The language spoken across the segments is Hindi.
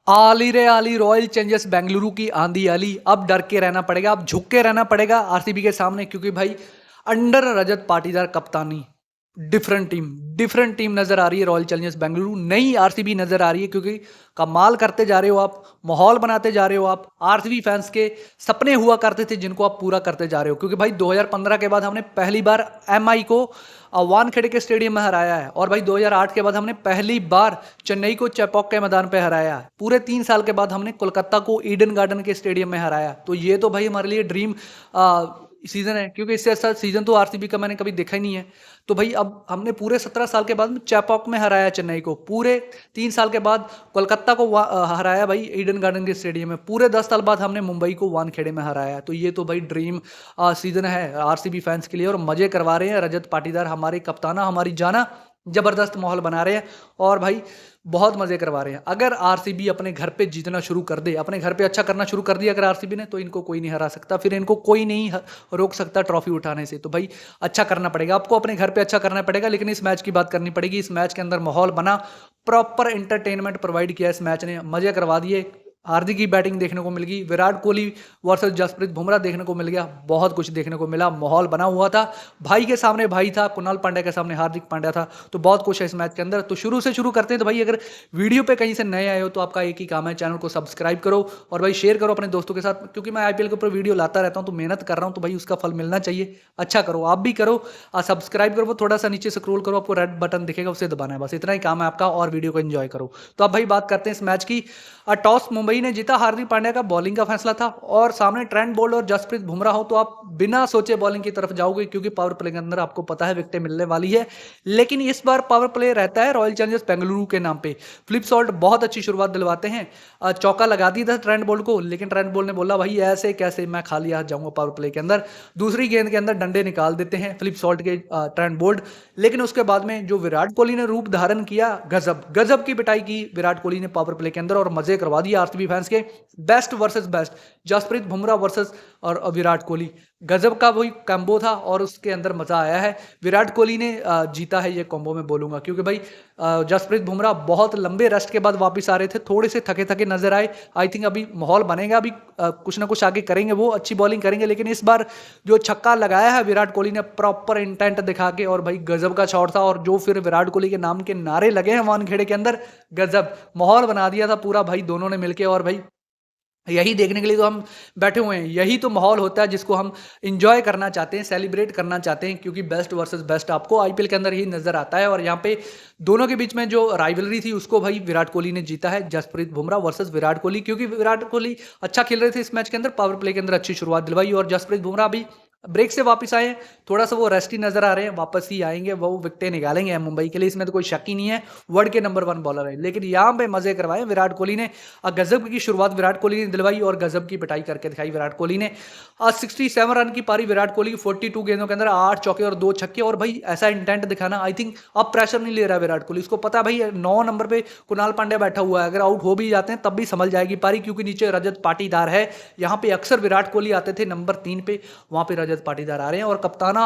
आली रे आली रॉयल चैलेंजर्स बेंगलुरु की आंधी आली। अब डर के रहना पड़ेगा, अब झुक के रहना पड़ेगा आरसीबी के सामने, क्योंकि भाई अंडर रजत पाटीदार कप्तानी डिफरेंट टीम नजर आ रही है रॉयल चैलेंजर्स बेंगलुरु। नई आरसीबी नजर आ रही है, क्योंकि कमाल करते जा रहे हो आप, माहौल बनाते जा रहे हो आप। आरसीबी फैंस के सपने हुआ करते थे जिनको आप पूरा करते जा रहे हो, क्योंकि भाई 2015 के बाद हमने पहली बार एमआई को वानखेड़े के स्टेडियम में हराया है, और भाई 2008 के बाद हमने पहली बार चेन्नई को चेपॉक के मैदान पे हराया है। पूरे 3 साल के बाद हमने कोलकाता को ईडन गार्डन के स्टेडियम में हराया। तो ये तो भाई हमारे लिए ड्रीम सीजन है, क्योंकि इससे अच्छा सीजन तो आरसीबी का मैंने कभी देखा ही नहीं है। तो भाई अब हमने पूरे 17 साल के बाद चेपॉक में हराया चेन्नई को, पूरे 3 साल के बाद कोलकाता को हराया भाई ईडन गार्डन के स्टेडियम में, पूरे 10 साल बाद हमने मुंबई को वानखेड़े में हराया। तो ये तो भाई ड्रीम सीजन है आरसीबी फैंस के लिए, और मजे करवा रहे हैं रजत पाटीदार, हमारे कप्ताना, हमारी जाना। जबरदस्त माहौल बना रहे हैं और भाई बहुत मजे करवा रहे हैं। अगर आरसीबी अपने घर पे जीतना शुरू कर दे, अपने घर पे अच्छा करना शुरू कर दिया अगर आरसीबी ने, तो इनको कोई नहीं हरा सकता, फिर इनको कोई नहीं रोक सकता ट्रॉफी उठाने से। तो भाई अच्छा करना पड़ेगा आपको, अपने घर पे अच्छा करना पड़ेगा। लेकिन इस मैच की बात करनी पड़ेगी, इस मैच के अंदर माहौल बना, प्रॉपर एंटरटेनमेंट प्रोवाइड किया इस मैच ने, मजे करवा दिए। हार्दिक की बैटिंग देखने को मिल गई, विराट कोहली वर्सेस जसप्रीत बुमराह देखने को मिल गया, बहुत कुछ देखने को मिला, माहौल बना हुआ था। भाई के सामने भाई था, कुणाल पांड्या के सामने हार्दिक पांड्या था। तो बहुत कुछ है इस मैच के अंदर। तो शुरू से शुरू करते हैं। तो भाई अगर वीडियो पे कहीं से नए आए हो तो आपका एक ही काम है, चैनल को सब्सक्राइब करो और भाई शेयर करो अपने दोस्तों के साथ, क्योंकि मैं आईपीएल के ऊपर वीडियो लाता रहता हूँ, तो मेहनत कर रहा हूँ, तो भाई उसका फल मिलना चाहिए। अच्छा करो, आप भी करो, सब्सक्राइब करो, थोड़ा सा नीचे स्क्रॉल करो, आपको रेड बटन दिखेगा, उसे दबाना है, बस इतना ही काम है आपका, और वीडियो को एंजॉय करो। तो अब भाई बात करते हैं इस मैच की। टॉस मुंबई ने जीता, हार्दिक पांड्या का बॉलिंग का फैसला था, और सामने ट्रेंट बोल्ट और जसप्रीत बुमराह हो, तो आप बिना सोचे बॉलिंग की तरफ जाओगे, क्योंकि पावर प्ले के अंदर आपको पता है विकेटें मिलने वाली है। लेकिन इस बार पावर प्ले रहता है रॉयल चैलेंजर्स बेंगलुरु के नाम पे। फ्लिप सॉल्ट बहुत अच्छी शुरुआत दिलवाते हैं, चौका लगा दिया था ट्रेंट बोल्ट को, लेकिन ट्रेंट बोल्ट ने बोला भाई ऐसे कैसे मैं खाली हाथ जाऊंगा पावर प्ले के अंदर। दूसरी गेंद के अंदर डंडे निकाल देते हैं फ्लिप सॉल्ट के ट्रेंट बोल्ट। लेकिन उसके बाद में जो विराट कोहली ने रूप धारण किया, गजब गजब की पिटाई की विराट कोहली ने पावर प्ले के अंदर, और मजे करवा दिया आरसीबी फैंस के। Best versus best, Jasprit Bumrah versus और विराट कोहली, गजब का वही कॉम्बो था, और उसके अंदर मजा आया है। विराट कोहली ने जीता है ये कॉम्बो में बोलूंगा, क्योंकि भाई जसप्रीत बुमराह बहुत लंबे रेस्ट के बाद वापस आ रहे थे, थोड़े से थके थके नजर आए। आई थिंक अभी माहौल बनेगा, अभी कुछ ना कुछ आगे करेंगे, वो अच्छी बॉलिंग करेंगे। लेकिन इस बार जो छक्का लगाया है विराट कोहली ने प्रॉपर इंटेंट दिखा के, और भाई गजब का शॉट था, और जो फिर विराट कोहली के नाम के नारे लगे हैं वानखेड़े के अंदर, गजब माहौल बना दिया था पूरा भाई दोनों ने मिलके। और भाई यही देखने के लिए तो हम बैठे हुए हैं, यही तो माहौल होता है जिसको हम इंजॉय करना चाहते हैं, सेलिब्रेट करना चाहते हैं, क्योंकि बेस्ट वर्सेस बेस्ट आपको आईपीएल के अंदर ही नजर आता है। और यहाँ पे दोनों के बीच में जो राइवलरी थी उसको भाई विराट कोहली ने जीता है, जसप्रीत बुमराह वर्सेस विराट कोहली, क्योंकि विराट कोहली अच्छा खेल रहे थे इस मैच के अंदर, पावर प्ले के अंदर अच्छी शुरुआत दिलवाई, और जसप्रीत बुमराह भी ब्रेक से वापस आए हैं, थोड़ा सा वो रेस्टी नजर आ रहे हैं, वापस ही आएंगे, वो विकेटें निकालेंगे मुंबई के लिए, इसमें तो कोई शक ही नहीं है, वर्ल्ड के नंबर 1 बॉलर है। लेकिन यहाँ पे मजे करवाए विराट कोहली ने, गजब की शुरुआत विराट कोहली ने दिलवाई, और गजब की पिटाई करके दिखाई विराट कोहली ने। 67 रन की पारी विराट कोहली की, 42 गेंदों के अंदर 8 चौके और 2 छक्के, और भाई ऐसा इंटेंट दिखाना, आई थिंक अब प्रेशर नहीं ले रहा विराट कोहली, उसको पता है भाई 9 नंबर पे कुणाल पांड्या बैठा हुआ है, अगर आउट हो भी जाते हैं तब भी संभल जाएगी पारी, क्योंकि नीचे रजत पाटीदार है। यहाँ पे अक्सर विराट कोहली आते थे नंबर 3 पे, वहां पे रजत पाटीदार आ रहे हैं, और कप्ताना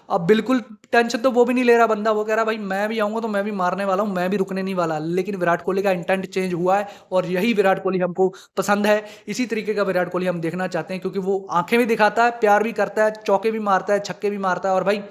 अब बिल्कुल टेंशन तो वो भी नहीं ले रहा बंदा, वो कह रहा भाई मैं भी आऊंगा तो मैं भी मारने वाला हूं, मैं भी रुकने नहीं वाला। लेकिन विराट कोहली का इंटेंट चेंज हुआ है, और यही विराट कोहली हमको पसंद है, इसी तरीके का विराट कोहली हम देखना चाहते हैं, क्योंकि वो आंखें भी दिखाता है, प्यार भी करता है, चौके भी मारता है, छक्के भी मारता है। और भाई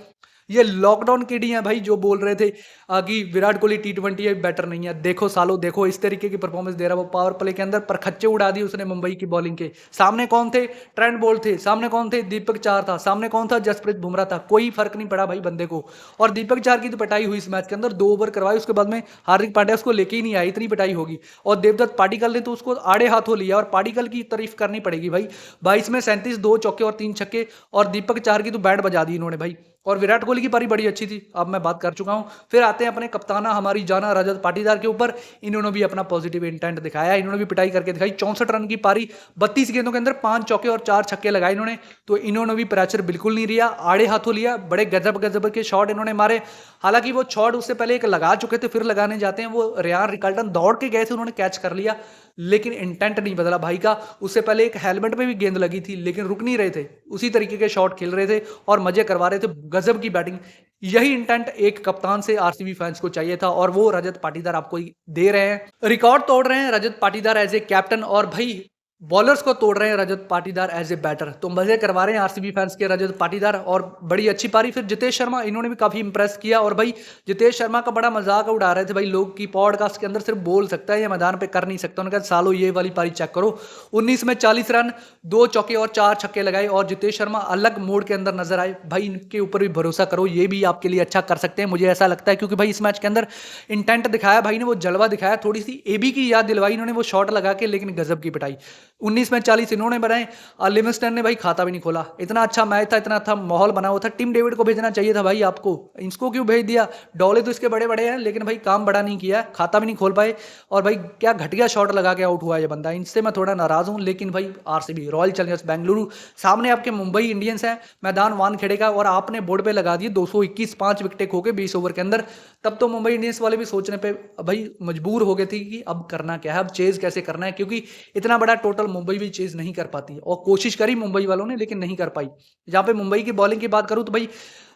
ये लॉकडाउन किडी हैं भाई, जो बोल रहे थे कि विराट कोहली टी20 है बेटर नहीं है, देखो सालों देखो इस तरीके की परफॉर्मेंस दे रहा है वो पावर प्ले के अंदर, पर खच्चे उड़ा दिए उसने मुंबई की बॉलिंग के सामने। कौन थे? ट्रेंट बोल्ट थे सामने, कौन थे? दीपक चार था सामने, कौन था? जसप्रीत बुमराह था, कोई फर्क नहीं पड़ा भाई बंदे को। और दीपक चार की तो पिटाई हुई इस मैच के अंदर, 2 ओवर करवाई, उसके बाद में हार्दिक पांड्या उसको लेके ही नहीं आई, इतनी पिटाई होगी। और देवदत्त पाटिकल ने तो उसको आड़े हाथों लिया, और पाटिकल की तारीफ करनी पड़ेगी भाई, 22 में 37, 2 चौके और 3 छक्के, और दीपक चार की तो बैंड बजा दी इन्होंने भाई। और विराट कोहली की पारी बड़ी अच्छी थी, अब मैं बात कर चुका हूं। फिर आते हैं अपने कप्ताना, हमारी जाना रजत पाटीदार के ऊपर। इन्होंने भी अपना पॉजिटिव इंटेंट दिखाया, इन्होंने भी पिटाई करके दिखाई। 64 रन की पारी, 32 गेंदों के अंदर 5 चौके और 4 छक्के लगाए इन्होंने, तो इन्होंने भी प्रेशर बिल्कुल नहीं लिया, आड़े हाथों लिया, बड़े गजब गजब के शॉट इन्होंने मारे। हालांकि वो शॉट उससे पहले एक लगा चुके थे, फिर लगाने जाते हैं, वो रेयान रिकल्टन दौड़ के गए थे, उन्होंने कैच कर लिया, लेकिन इंटेंट नहीं बदला भाई का। उससे पहले एक हेलमेट पे भी गेंद लगी थी, लेकिन रुक नहीं रहे थे, उसी तरीके के शॉट खेल रहे थे और मजे करवा रहे थे, गजब की बैटिंग। यही इंटेंट एक कप्तान से आरसीबी फैंस को चाहिए था और वो रजत पाटीदार आपको दे रहे हैं। रिकॉर्ड तोड़ रहे हैं Rajat Patidar as a captain और भाई बॉलर्स को तोड़ रहे हैं Rajat Patidar as a batter. तो मजे करवा रहे हैं आरसीबी फैंस के रजत पाटीदार और बड़ी अच्छी पारी। फिर जितेश शर्मा इन्होंने भी काफी इंप्रेस किया और भाई जितेश शर्मा का बड़ा मजाक उड़ा रहे थे भाई लोग की पॉडकास्ट के अंदर सिर्फ बोल सकता है या मैदान पे कर नहीं सकता। उन्होंने कहा सालो ये वाली पारी चेक करो, 19 में 40 रन, 2 चौके और 4 छक्के लगाए और जितेश शर्मा अलग मोड के अंदर नजर आए। भाई इनके ऊपर भी भरोसा करो, ये भी आपके लिए अच्छा कर सकते हैं, मुझे ऐसा लगता है। क्योंकि भाई इस मैच के अंदर इंटेंट दिखाया भाई ने, वो जलवा दिखाया, थोड़ी सी एबी की याद दिलवाई इन्होंने वो शॉट लगा के, लेकिन गजब की पिटाई। 19 में 40 इन्होंने बनाए और लिविंगस्टन ने भाई खाता भी नहीं खोला। इतना अच्छा मैच था, इतना अच्छा माहौल बना हुआ था। टिम डेविड को भेजना चाहिए था भाई आपको, इसको क्यों भेज दिया? डॉले तो इसके बड़े बड़े हैं लेकिन भाई काम बड़ा नहीं किया, खाता भी नहीं खोल पाए। और भाई क्या घटिया शॉट लगा के आउट हुआ ये बंदा, इनसे मैं थोड़ा नाराज हूं। लेकिन भाई आरसीबी रॉयल चैलेंजर्स बेंगलुरु सामने आपके मुंबई इंडियंस है, मैदान वानखेड़े का, और आपने बोर्ड पे लगा दिए 221, 5 विकेटें खो के 20 ओवर के अंदर। तब तो मुंबई इंडियंस वाले भी सोचने पे भाई मजबूर हो गए थे कि अब करना क्या है, अब चेज कैसे करना है, क्योंकि इतना बड़ा टोटल मुंबई भी चेज नहीं कर पाती। और कोशिश करी मुंबई वालों ने लेकिन नहीं कर पाई। जहां पे मुंबई की बॉलिंग की बात करूं तो भाई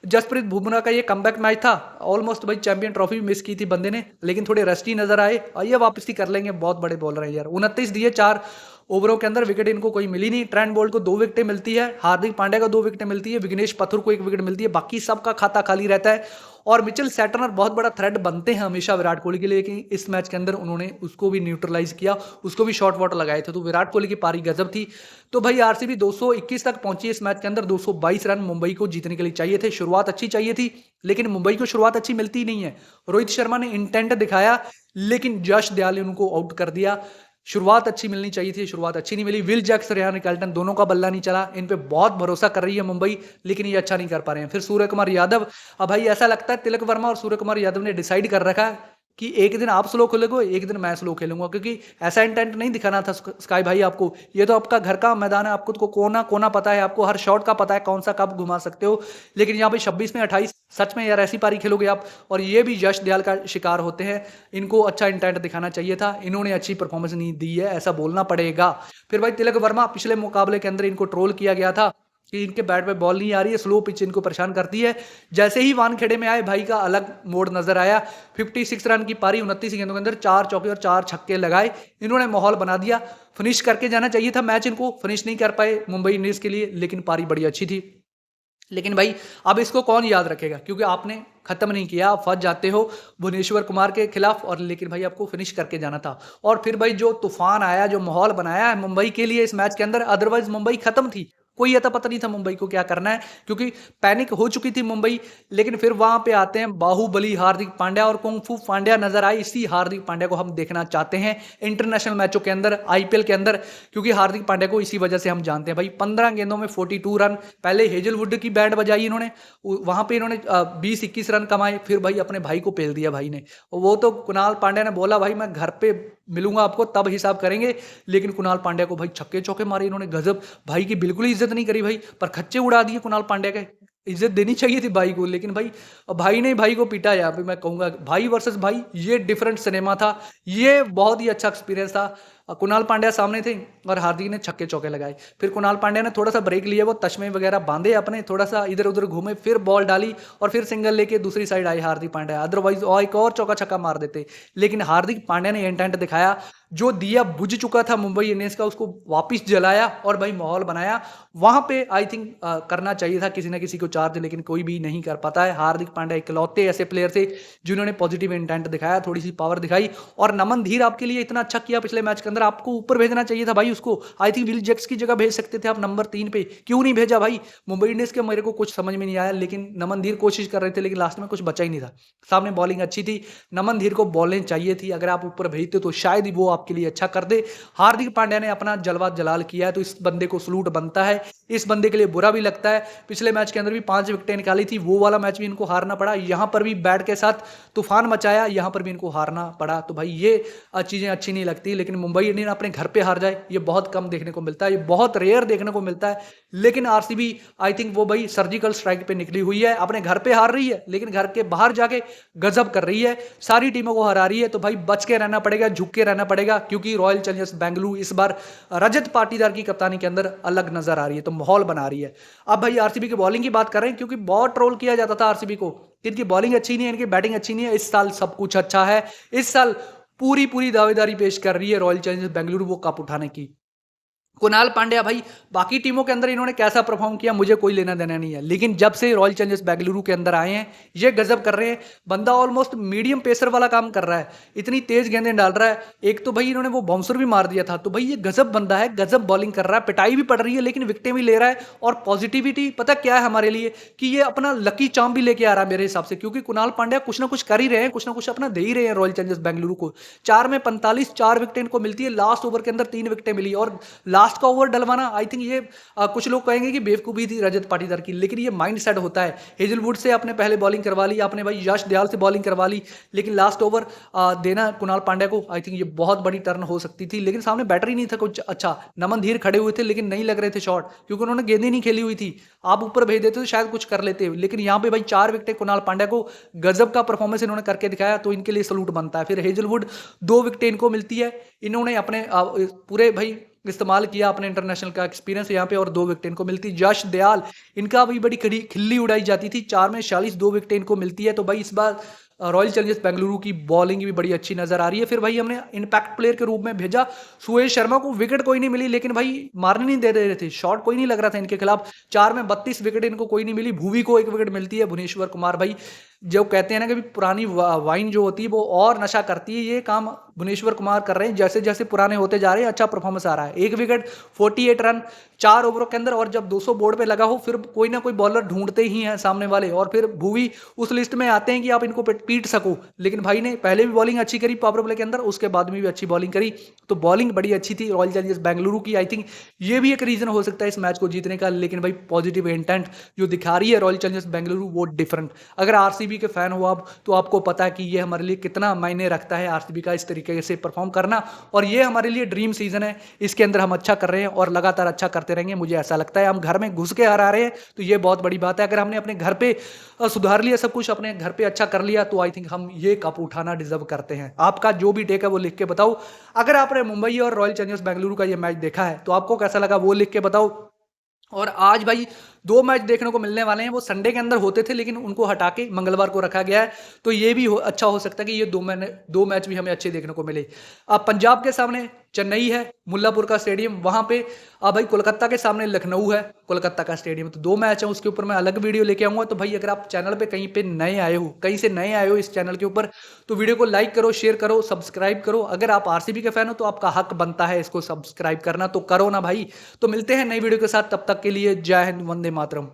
जसप्रीत बुमराह का ये कमबैक मैच था, ऑलमोस्ट भाई चैंपियन ट्रॉफी भी मिस की थी बंदे ने, लेकिन थोड़े रस्टी नजर आए। आइए वापस ही कर लेंगे, बहुत बड़े बॉलर हैं यार। 29 दिए 4 ओवरों के अंदर, विकेट इनको कोई मिली नहीं। ट्रेंट बोल्ट को 2 विकेटें मिलती है, हार्दिक पांड्या को 2 विकेटें मिलती है, विघ्नेश पथुर को 1 विकेट मिलती है, बाकी सबका खाता खाली रहता है। और मिचेल सैटनर बहुत बड़ा थ्रेट बनते हैं हमेशा विराट कोहली के लिए, लेकिन इस मैच के अंदर उन्होंने उसको भी न्यूट्रलाइज किया, उसको भी शॉर्ट वॉट लगाए थे। तो विराट कोहली की पारी गजब थी। तो भाई आरसीबी 221 तक पहुंची इस मैच के अंदर। 222 रन मुंबई को जीतने के लिए चाहिए थे, शुरुआत अच्छी चाहिए थी, लेकिन मुंबई को शुरुआत अच्छी मिलती ही नहीं है। रोहित शर्मा ने इंटेंट दिखाया लेकिन जश दयाल ने उनको आउट कर दिया। शुरुआत अच्छी मिलनी चाहिए थी, शुरुआत अच्छी नहीं मिली। विल जैक्स, रेयान रिकाल्टन दोनों का बल्ला नहीं चला। इन पे बहुत भरोसा कर रही है मुंबई, लेकिन ये अच्छा नहीं कर पा रहे हैं। फिर सूर्य कुमार यादव, अब भाई ऐसा लगता है तिलक वर्मा और सूर्य कुमार यादव ने डिसाइड कर रखा है कि एक दिन आप स्लो खेलोगे, एक दिन मैं स्लो खेलूंगा, क्योंकि ऐसा इंटेंट नहीं दिखाना था स्काई भाई आपको। ये तो आपका घर का मैदान है, आपको तो कोना कोना पता है, आपको हर शॉट का पता है कौन सा कब घुमा सकते हो। लेकिन यहाँ पे 26 में 28 सच में यार ऐसी पारी खेलोगे आप, और ये भी यश दयाल का शिकार होते हैं। इनको अच्छा इंटेंट दिखाना चाहिए था, इन्होंने अच्छी परफॉर्मेंस नहीं दी है, ऐसा बोलना पड़ेगा। फिर भाई तिलक वर्मा, पिछले मुकाबले के अंदर इनको ट्रोल किया गया था कि इनके बैट पे बॉल नहीं आ रही है, स्लो पिच इनको परेशान करती है। जैसे ही वानखेड़े में आए भाई का अलग मोड नजर आया। 56 रन की पारी 29 गेंदों के अंदर, 4 चौके और 4 छक्के लगाए, इन्होंने माहौल बना दिया। फिनिश करके जाना चाहिए था मैच, इनको फिनिश नहीं कर पाए मुंबई इंडियंस के लिए, लेकिन पारी बड़ी अच्छी थी। लेकिन भाई अब इसको कौन याद रखेगा, क्योंकि आपने खत्म नहीं किया, आप फंस जाते हो भुवनेश्वर कुमार के खिलाफ। और लेकिन भाई आपको फिनिश करके जाना था। और फिर भाई जो तूफान आया, जो माहौल बनाया है मुंबई के लिए इस मैच के अंदर, अदरवाइज मुंबई खत्म थी। कोई अता पता नहीं था मुंबई को क्या करना है, क्योंकि पैनिक हो चुकी थी मुंबई। लेकिन फिर वहां पे आते हैं बाहुबली हार्दिक पांड्या, और कुंफू पांड्या नजर आए। इसी हार्दिक पांड्या को हम देखना चाहते हैं इंटरनेशनल मैचों के अंदर, आईपीएल के अंदर, क्योंकि हार्दिक पांड्या को इसी वजह से हम जानते हैं भाई। 15 गेंदों में 42 रन, पहले हेजलवुड की बैंड बजाई इन्होंने, वहां पे इन्होंने 20-21 रन कमाए। फिर भाई अपने भाई को पेल दिया भाई ने। वो तो कुणाल पांड्या ने बोला भाई मैं घर पे मिलूंगा आपको तब हिसाब करेंगे, लेकिन कुणाल पांड्या को भाई छक्के चौके मारे इन्होंने, गजब। भाई की बिल्कुल ही इज्जत नहीं करी भाई, पर खच्चे उड़ा दिए कुणाल पांड्या के। इज्जत देनी चाहिए थी भाई को, लेकिन भाई ने भाई को पीटा। यहाँ पे मैं कहूंगा भाई वर्सेस भाई, ये डिफरेंट सिनेमा था, ये बहुत ही अच्छा एक्सपीरियंस था। कुणाल पांड्या सामने थे और हार्दिक ने छक्के चौके लगाए। फिर कुणाल पांड्या ने थोड़ा सा ब्रेक लिया, वो तश्मे वगैरह बांधे अपने, थोड़ा सा इधर उधर घूमे, फिर बॉल डाली और फिर सिंगल लेके दूसरी साइड आए हार्दिक पांड्या। अदरवाइज और एक और चौका छक्का मार देते, लेकिन हार्दिक पांड्या ने इंटेंट दिखाया। जो दिया बुझ चुका था मुंबई इंडियंस का, उसको वापिस जलाया और भाई माहौल बनाया। वहां पे आई थिंक करना चाहिए था किसी ना किसी को चार्ज, लेकिन कोई भी नहीं कर पाता है। हार्दिक पांड्या इकलौते ऐसे प्लेयर थे जिन्होंने पॉजिटिव इंटेंट दिखाया, थोड़ी सी पावर दिखाई। और नमन धीर आपके लिए इतना अच्छा किया पिछले मैच के अंदर, आपको ऊपर भेजना चाहिए था भाई उसको। आई थिंक विल जैक्स की जगह भेज सकते थे आप नंबर 3 पे, क्यों नहीं भेजा भाई? मुंबई इंडियंस के मेरे को कुछ समझ में नहीं आया, लेकिन नमन धीर कोशिश कर रहे थे, लेकिन लास्ट में कुछ बचा ही नहीं था। सामने बॉलिंग अच्छी थी, नमन धीर को बॉलिंग चाहिए थी। अगर आप ऊपर भेजते तो शायद ही वो आपके लिए अच्छा कर दे। हार्दिक पांड्या ने अपना जलवा जलाल किया है, तो इस बंदे को सलूट बनता है। इस बंदे के लिए बुरा भी लगता है, पिछले मैच के अंदर भी 5 विकेटें निकाली थी, वो वाला मैच भी इनको हारना पड़ा। यहां पर भी बैट के साथ तूफान मचाया, यहां पर भी इनको हारना पड़ा। तो भाई ये चीजें अच्छी नहीं लगती, लेकिन मुंबई इंडियन अपने घर पे हार जाए ये बहुत कम देखने को मिलता है, ये बहुत रेयर देखने को मिलता है। लेकिन आरसीबी आई थिंक वो भाई सर्जिकल स्ट्राइक पे निकली हुई है, अपने घर पे हार रही है लेकिन घर के बाहर जाके गजब कर रही है, सारी टीमों को हरा रही है। तो भाई बच के रहना पड़ेगा, झुक के रहना पड़ेगा। पड़ेगा, क्योंकि रॉयल चैलेंजर्स बेंगलुरु इस बार रजत पाटीदार की कप्तानी के अंदर अलग नजर आ रही है, तो माहौल बना रही है। अब भाई आरसीबी की बॉलिंग की बात कर रहे हैं, क्योंकि बहुत ट्रोल किया जाता था आरसीबी को, इनकी बॉलिंग अच्छी नहीं है, इनकी बैटिंग अच्छी नहीं है। इस साल सब कुछ अच्छा है। इस साल पूरी पूरी दावेदारी पेश कर रही है रॉयल चैलेंजर्स बेंगलुरु वो कप उठाने की। कुणाल पांड्या भाई, बाकी टीमों के अंदर इन्होंने कैसा परफॉर्म किया मुझे कोई लेना देना नहीं है, लेकिन जब से रॉयल चैलेंजर्स बेंगलुरु के अंदर आए हैं ये गजब कर रहे हैं। बंदा ऑलमोस्ट मीडियम पेसर वाला काम कर रहा है, इतनी तेज गेंदें डाल रहा है। एक तो भाई इन्होंने वो बाउंसर भी मार दिया था, तो भाई ये गजब बंदा है, गजब बॉलिंग कर रहा है, पिटाई भी पड़ रही है लेकिन विकेटें भी ले रहा है। और पॉजिटिविटी पता क्या है हमारे लिए, कि ये अपना लकी चार्म भी लेके आ रहा है मेरे हिसाब से, क्योंकि कुणाल पांड्या कुछ ना कुछ कर ही रहे हैं, कुछ ना कुछ अपना दे ही रहे हैं रॉयल चैलेंजर्स बेंगलुरु को। 4 में 45, 4 विकेटें इनको मिलती है, लास्ट ओवर के अंदर 3 विकेटें मिली, और लास्ट का ओवर डलवाना आई थिंक ये कुछ लोग कहेंगे कि बेवकूफ़ी थी रजत पाटीदार की, लेकिन ये माइंड सेट होता है। हेजलवुड से आपने पहले बॉलिंग करवा ली, आपने भाई यश दयाल से बॉलिंग करवा ली, लेकिन लास्ट ओवर देना कुणाल पांड्या को, आई थिंक ये बहुत बड़ी टर्न हो सकती थी। लेकिन सामने बैटर ही नहीं था कुछ अच्छा, नमन धीर खड़े हुए थे लेकिन नहीं लग रहे थे शॉट, क्योंकि उन्होंने गेंदें नहीं खेली हुई थी। आप ऊपर भेज देते तो शायद कुछ कर लेते, लेकिन यहाँ पे भाई 4 विकेटें कुणाल पांड्या को, गजब का परफॉर्मेंस इन्होंने करके दिखाया, तो इनके लिए सलूट बनता है। फिर हेजलवुड 2 विकेटें इनको मिलती है, इन्होंने अपने पूरे भाई इस्तेमाल किया अपने इंटरनेशनल का एक्सपीरियंस यहाँ पे, और 2 विकेट इनको मिलती। यश दयाल, इनका भी बड़ी खिल्ली उड़ाई जाती थी, 4 में 46, 2 विकेट इनको मिलती है। तो भाई इस बार रॉयल चैलेंजर्स बेंगलुरु की बॉलिंग भी बड़ी अच्छी नजर आ रही है। फिर भाई हमने इंपैक्ट प्लेयर के रूप में भेजा सुहेल शर्मा को, विकेट कोई नहीं मिली, लेकिन भाई मारने नहीं दे रहे थे, शॉट कोई नहीं लग रहा था इनके खिलाफ। 4 में 32 विकेट इनको कोई नहीं मिली। भुवी को 1 विकेट मिलती है। भुवनेश्वर कुमार भाई, जो कहते हैं ना कि पुरानी वाइन जो होती है वो और नशा करती है, ये काम भुवनेश्वर कुमार कर रहे हैं। जैसे जैसे पुराने होते जा रहे हैं अच्छा परफॉर्मेंस आ रहा है। 1 विकेट, 48 रन 4 ओवरों के अंदर, और जब 200 बोर्ड पे लगा हो फिर कोई ना कोई बॉलर ढूंढते ही हैं सामने वाले, और फिर भुवी उस लिस्ट में आते हैं कि आप इनको पीट सको। लेकिन भाई ने पहले भी बॉलिंग अच्छी करी पावर प्ले के अंदर, उसके बाद में भी अच्छी बॉलिंग करी, तो बॉलिंग बड़ी अच्छी थी रॉयल चैलेंजर्स बेंगलुरु की। आई थिंक ये भी एक रीजन हो सकता है इस मैच को जीतने का, लेकिन भाई पॉजिटिव इंटेंट जो दिखा रही है रॉयल चैलेंजर्स बेंगलुरु वो डिफरेंट। अगर आरसीबी के फैन हो आप तो आपको पता है कि ये हमारे लिए कितना मायने रखता है आरसीबी का इस तरीके से परफॉर्म करना, और ये हमारे लिए ड्रीम सीजन है। इसके अंदर हम अच्छा कर रहे हैं और लगातार अच्छा करते रहेंगे, मुझे ऐसा लगता है। हम घर में घुस के हरा रहे हैं तो ये बहुत बड़ी बात है। अगर हमने अपने घर पे सुधार लिया, सब कुछ अपने घर पे अच्छा कर लिया, तो आई थिंक हम ये कप उठाना डिजर्व करते हैं। आपका जो भी टेक है वो लिख के बताओ। अगर आपने मुंबई और रॉयल चैलेंजर्स बेंगलुरु का ये मैच देखा है तो आपको कैसा लगा वो लिख के बताओ। और आज भाई 2 मैच देखने को मिलने वाले हैं, वो संडे के अंदर होते थे लेकिन उनको हटा के मंगलवार को रखा गया है, तो ये भी अच्छा हो सकता है कि ये 2 मैच भी हमें अच्छे देखने को मिले। अब पंजाब के सामने चेन्नई है, मुल्लापुर का स्टेडियम, वहां पे अब भाई कोलकाता के सामने लखनऊ है, कोलकाता का स्टेडियम, तो 2 मैच है, उसके ऊपर मैं अलग वीडियो लेके आऊंगा। तो भाई अगर आप चैनल पे कहीं पे नए आए हो, कहीं से नए आए हो इस चैनल के ऊपर, तो वीडियो को लाइक करो, शेयर करो, सब्सक्राइब करो। अगर आप आरसीबी के फैन हो तो आपका हक बनता है इसको सब्सक्राइब करना, तो करो ना भाई। तो मिलते हैं नई वीडियो के साथ, तब तक के लिए जय हिंद, वंदे मातरम।